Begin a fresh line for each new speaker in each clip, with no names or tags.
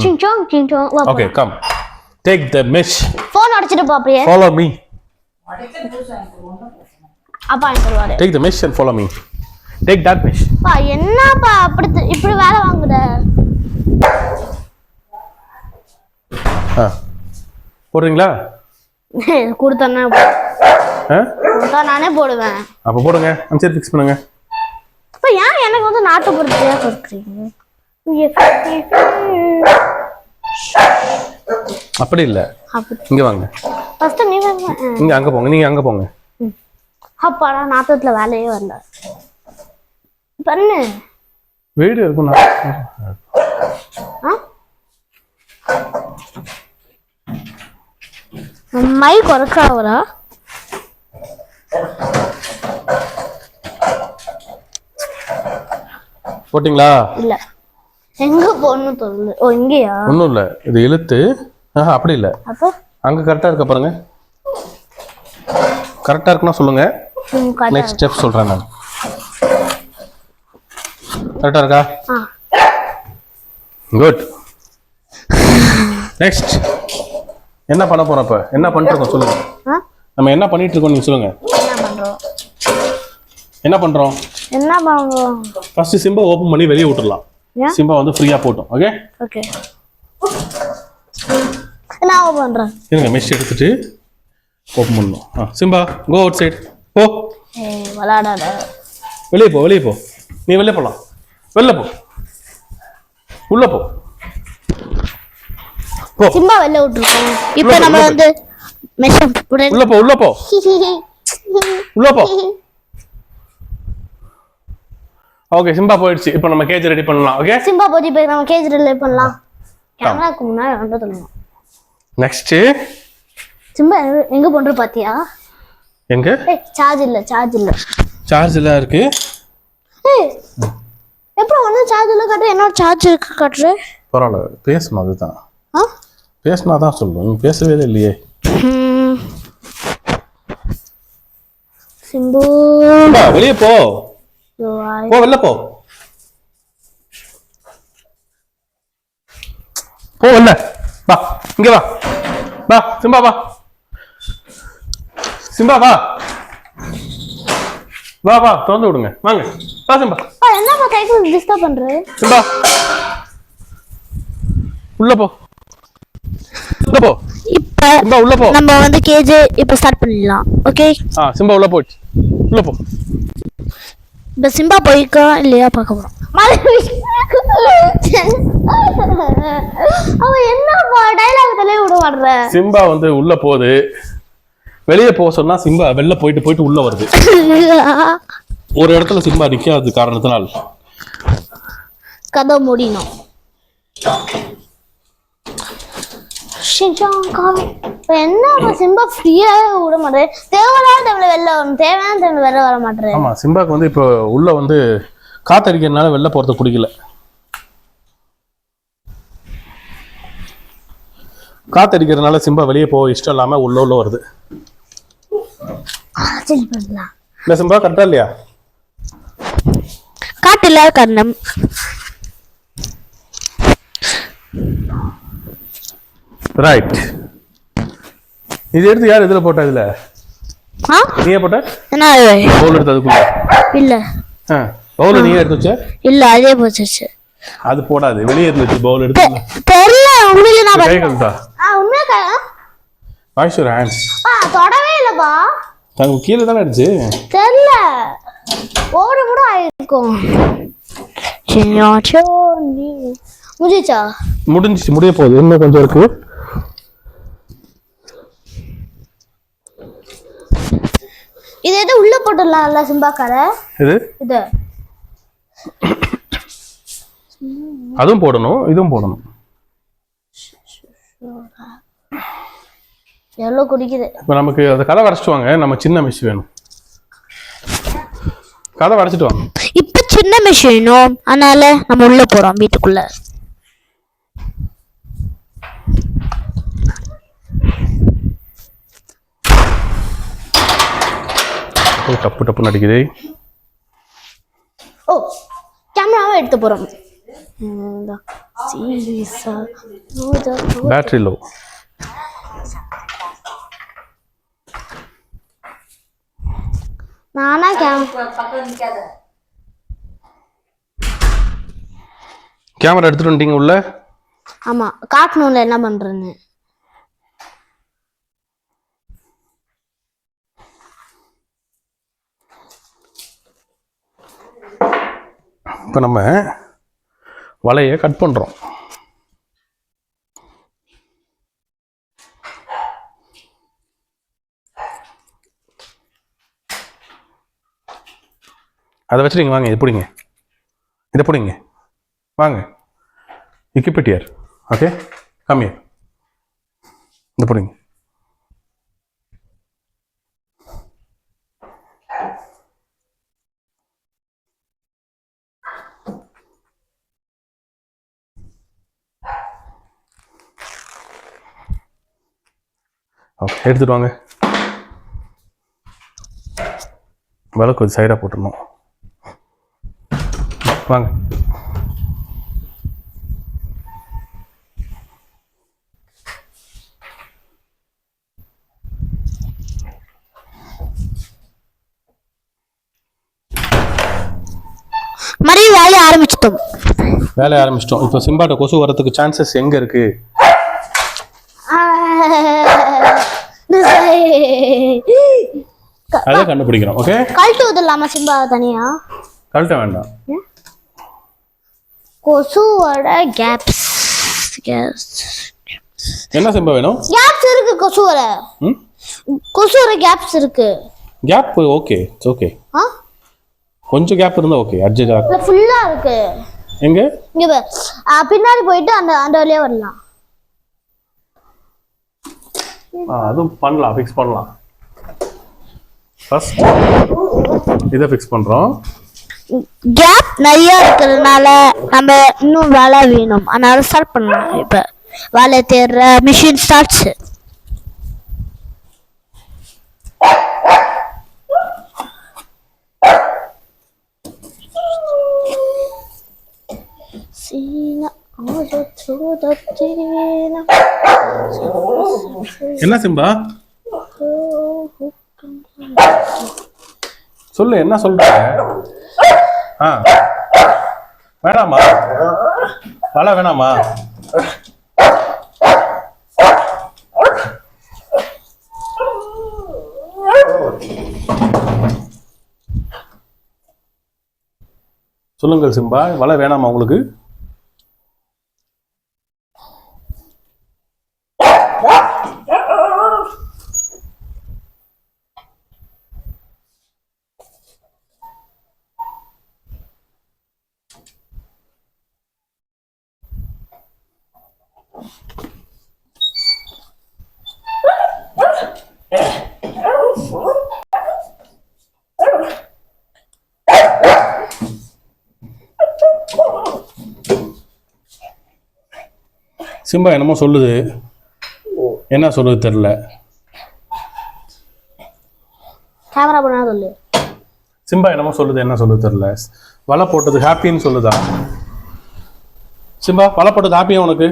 Ching chong, ching chong.
Okay, come. Take the mesh.
Phone அடிச்சிட்டு போ அப்படியே.
Follow me.
அப்பா சொல்வாரு.
Take the mesh and follow me. Take that mesh.
பா என்னப்பா இப்படி வேலை வாங்குற?
போடுறீங்களா?
கொடுத்தா நானே போடுவேன்.
அப்ப போடுங்க. அஞ்சு ஃபிக்ஸ் பண்ணுங்க.
அப்ப ஏன் எனக்கு வந்து நாட்டுப்புறத்தையா கொடுக்குறீங்க?
அப்படி இல்ல. இங்க வாங்க.
ஃபர்ஸ்ட் நீ வாங்க.
இங்க அங்க போங்க. நீங்க அங்க போங்க.
அப்பாடா நாட்டுல வேலையே வரல. பண்ணு.
வீடியோ இருக்குனா.
மைக் ஒர்க் ஆகுறா?
போட்டிங்களா?
இல்ல. எங்க போறணும் தெரியல. ஓ இங்கயா?
ஒண்ணும் இல்ல. இது இழுத்து. அப்படி இல்ல. அப்ப அங்க கரெக்ட்டா இருக்க பாருங்க. கரெக்ட்டா இருக்குனா சொல்லுங்க. நெக்ஸ்ட் ஸ்டெப் சொல்றேன் நான். கரெக்ட்டா இருக்கா? குட். நெக்ஸ்ட் என்ன பண்ண போறோம் இப்ப? என்ன பண்ணிட்டு இருக்கோம் சொல்லுங்க. நம்ம என்ன பண்ணிட்டு இருக்கோம் நீங்க சொல்லுங்க. என்ன பண்றோம்? ஃபர்ஸ்ட் சிம்பா ஓபன் பண்ணி வெளிய விட்டுறலாம். சிம்பா வந்து ஃப்ரீயா போட்டும். ஓகே?
ஓகே. நான் ஓபன் பண்றேன்.
இருங்க மெஷ் எடுத்துட்டு ஓபன் பண்ணனும். Simba go outside. போ.
விளையாடாத.
வெளிய போ. நீ வெளிய போலாம். வெளிய போ. உள்ள போ. போ.
சிம்பா வெளிய விட்டுறோம். இப்போ நம்ம வந்து மெஷ்
உள்ள போ. உள்ள போ. ஓகே சிம்பா போயிடுச்சு. இப்போ நம்ம கேஜ் ரெடி பண்ணலாம். ஓகே
சிம்பா போய் இப்போ நம்ம கேஜ் ரெடி பண்ணலாம். கேமராக்கு முன்னாடி வந்து சொல்லணும்.
நெக்ஸ்ட்
சிம்பா எங்க பண்ற பாத்தியா?
எங்க?
சார்ஜ் இல்ல.
சார்ஜ் இல்ல இருக்கு.
எப்போ வந்து சார்ஜ் இல்ல காட்டு என்ன சார்ஜ் இருக்கு காட்டு?
பரவாயில்ல பேசணும் அதுதான். பேசினா தான் சொல்லுவோம். நீ பேசவே இல்லையே.
சிம்பு
வெளியே போ. வெளில போ. வெளில வா. இங்க வா. சிம்பா வா. திறந்து விடுங்க. வாங்க. வா சிம்பா.
என்னப்பா கைக்கு டிஸ்டர்ப் பண்ற?
சிம்பா உள்ள போ.
இப்போ
உள்ள போ.
நம்ம வந்து கேஜ் இப்போ ஸ்டார்ட் பண்ணிடலாம். ஓகே?
சிம்பா உள்ள போச்சு. உள்ள போ.
இப்போ சிம்பா போய்க்கா இல்லையா பார்க்க போறோம். அவன் என்னப்பா டயலாக் தலே விட மாட்டற?
சிம்பா வந்து உள்ள போகுது. வெளியே போக சொன்னா சிம்பா வெளில போயிட்டு உள்ள வருது. ஒரு இடத்துல சிம்பா நிக்காத காரணத்தினால்
கதை முடியணும். என்ன சிம்பா ஃப்ரீயா விட மாட்டேன். தேவையான டைம்ல வெளில வரணும். தேவையான டைம்ல வெளில வர மாட்டேன்.
ஆமா சிம்பாக்கு வந்து இப்போ உள்ள வந்து காத்தடிக்கிறதுனால வெளில போறது பிடிக்கல. காத்தடிக்கிறதுனால சிம்பா வெளியே போக இஷ்டம் இல்லாம உள்ள வருது. இல்ல சிம்பா கரெக்டா இல்லையா?
காட்டில கண்ணம்.
ரைட். இது எடுத்து யார் இதுல போட்டா? இதுல நீயே போட்ட?
என்ன
பவுல் எடுத்து அதுக்குள்ள?
இல்ல.
பவுல் நீயே எடுத்து வச்ச?
இல்ல அதே போச்சு.
அது போடாது. வெளியே இருந்துச்சு பவுல் எடுத்து.
தெரியல உங்களுக்கு நான்
கை கழுத்தா?
உண்மையா
வாஷ் யுவர் ஹேண்ட்ஸ்.
தொடவே இல்லப்பா.
தங்க கீழ தான அடிச்சு.
தெரியல. ஓடு கூட ஆயிருக்கும். முடிஞ்சிச்சு.
முடிய போகுது. இன்னும் கொஞ்சம் இருக்கு.
இது எது உள்ள போட்டுடலாம்ல சிம்பாக்கார? இது
அதுவும் போடணும், இதுவும் போடணும்.
எவ்வளவு குடிக்குது.
இப்போ நமக்கு அந்த கதை வரைச்சிட்டு வாங்க. நம்ம சின்ன மிஷ் வேணும். கதை வரைச்சிட்டு வாங்க.
இப்ப சின்ன மிஷ் வேணும். அதனால நம்ம உள்ள போறோம் வீட்டுக்குள்ள.
டப்பு டப்பு நடிக்குது.
ஓ கேமராவை எடுத்து போறோம். சீசா ரோஜா
பேட்டரி லோ.
நானா
கேமரா எடுத்துட்டு வந்துட்டீங்க உள்ள?
ஆமா, காட்டணும்ல என்ன பண்றேன்னு.
இப்போ நம்ம வலையை கட் பண்றோம். அதை வச்சு நீங்கள் வாங்க, இது பிடிங்க, இதை பிடிங்க, வாங்க. You keep it here. Okay? Come here. இந்த பிடிங்க. ஓகே, எடுத்துட்டு வாங்க. விளக்கு கொஞ்சம் சைடாக போட்டுடணும். வாங்க.
மறுபடியும் வேலையை ஆரம்பிச்சிட்டோம்.
இப்போ சிம்பாட்ட கொசு வரதுக்கு சான்சஸ் எங்க இருக்கு? அதை கண்டுபிடிக்கிறோம். ஓகே,
கழட்டுவது இல்லாம சிம்பா தனியா
கழட்ட வேண்டாம்.
கொசுவோட கேப்ஸ்
என்ன சிம்பா வேணும்?
கேப்ஸ் இருக்கு கொசுவோட. கொசுவோட கேப்ஸ் இருக்கு.
Gap okay, it's okay. கொஞ்சம் கேப் இருந்தா ஓகே, அட்ஜஸ்ட் ஆகும்.
ஃபுல்லா இருக்கு.
எங்க?
இங்க பின்னாடி போயிட்டு அந்த வழியா வரலாம்.
அதுவும் பண்ணலாம், ஃபிக்ஸ் பண்ணலாம். ஃபர்ஸ்ட் இதை ஃபிக்ஸ் பண்றோம்.
கேப் நிறைய இருக்கிறதுனால நம்ம இன்னும் வேலை வேணும், அதனால ஸ்டார்ட் பண்ணலாம். இப்ப வேலை தேடுற மிஷின் ஸ்டார்ட்ஸ்.
என்ன சிம்பா சொல்லு, என்ன சொல்ற? வேணாமா? வலை வேணாமா? சொல்லுங்கள் சிம்பா, வலை வேணாமா உங்களுக்கு? சிம்பா என்னமோ சொல்லுது, என்ன சொல்லுது தெரியல.
கேமரா பண்ணா சொல்லு.
சிம்பா என்னமோ சொல்லுது, என்ன சொல்லுது தெரியல. வலை போட்டது ஹாப்பின்னு சொல்லுதா? சிம்பா, வலை போட்டது ஹாப்பியா உனக்கு?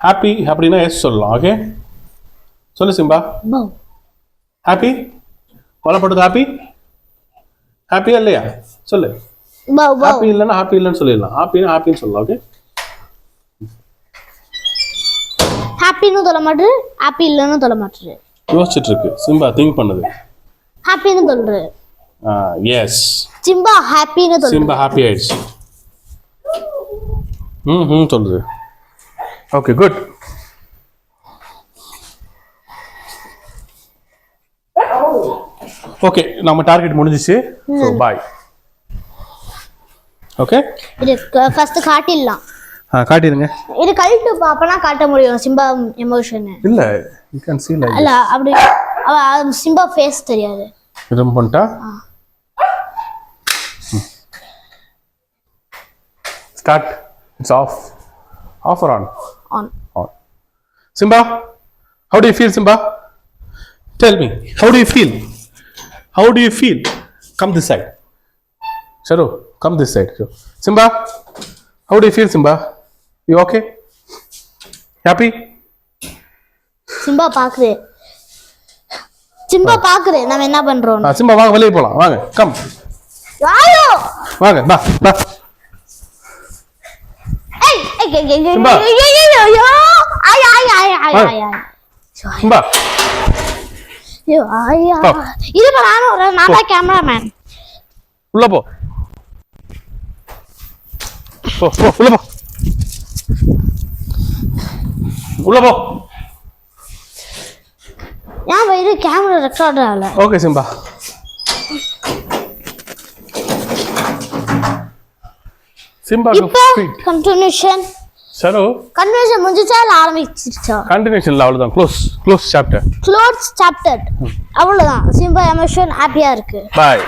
ஹாப்பி அப்படின்னா எஸ் சொல்லலாம். ஓகே, சொல்லு சிம்பா. ஹாப்பி, வலை போட்டது ஹாப்பி? ஹாப்பியா இல்லையா சொல்லு. ஹாப்பி இல்லைன்னா ஹாப்பி இல்லைன்னு சொல்லிடலாம். ஹாப்பின்னா ஹாப்பின்னு சொல்லலாம். ஓகே,
ஹாப்பின்னு சொல்ல மாட்டேரு, ஹாப்பி இல்லைன்னு சொல்ல மாட்டேரு.
யோசிச்சுட்டு இருக்கு சிம்பா, திங்க் பண்ணுது.
ஹாப்பின்னு சொல்ற.
எஸ்,
சிம்பா ஹாப்பின்னு சொல்ற.
சிம்பா ஹாப்பி ஆயிடுச்சு. சொல்லுது. Okay, good. ஓகே, நம்ம டார்கெட் முடிஞ்சிச்சு. So bye. ஓகே,
இது ஃபர்ஸ்ட் காட்டிடலாம்.
காட்டிடுங்க.
இது கழிட்டு அப்பனா காட்ட முடியும் சிம்பா எமோஷன்.
இல்ல, you can see like
இல்ல அப்படி சிம்பா ஃபேஸ் தெரியாது.
இது பண்ணிட்டா start. It's off. Off or on?
On.
Simba, how do you feel, Simba? Tell me, how do you feel? How do you feel? Come this side. Sharu, come this side. Simba, how do you feel, Simba? You okay happy
Simba பாக்குது நம்ம என்ன பண்றோம்
Simba வாங்க வெளியே போலாம் வாங்க come
வாயோ
வாங்க பா பா சிம்பா. சிம்பா பா.
நான் கேமராமேன்
உள்ள போ போ போ உள்ள போ உள்ள போ
ஏன் இது கேமரா ரெக்கார்ட் ஆகல
ஓகே சிம்பா சிம்பா
இப்போ கண்டினியூஷன்
சரோ
கன்வர்சேஷன் முடிஞ்சிச்சா இல்ல ஆரம்பிச்சிருச்சா
கண்டினியூஷன்ல அவ்வளவுதான் க்ளோஸ் சாப்டர்
க்ளோஸ் சாப்டர் அவ்வளவுதான் சிம்பா எமோஷன் ஹாப்பியா இருக்கு
பாய்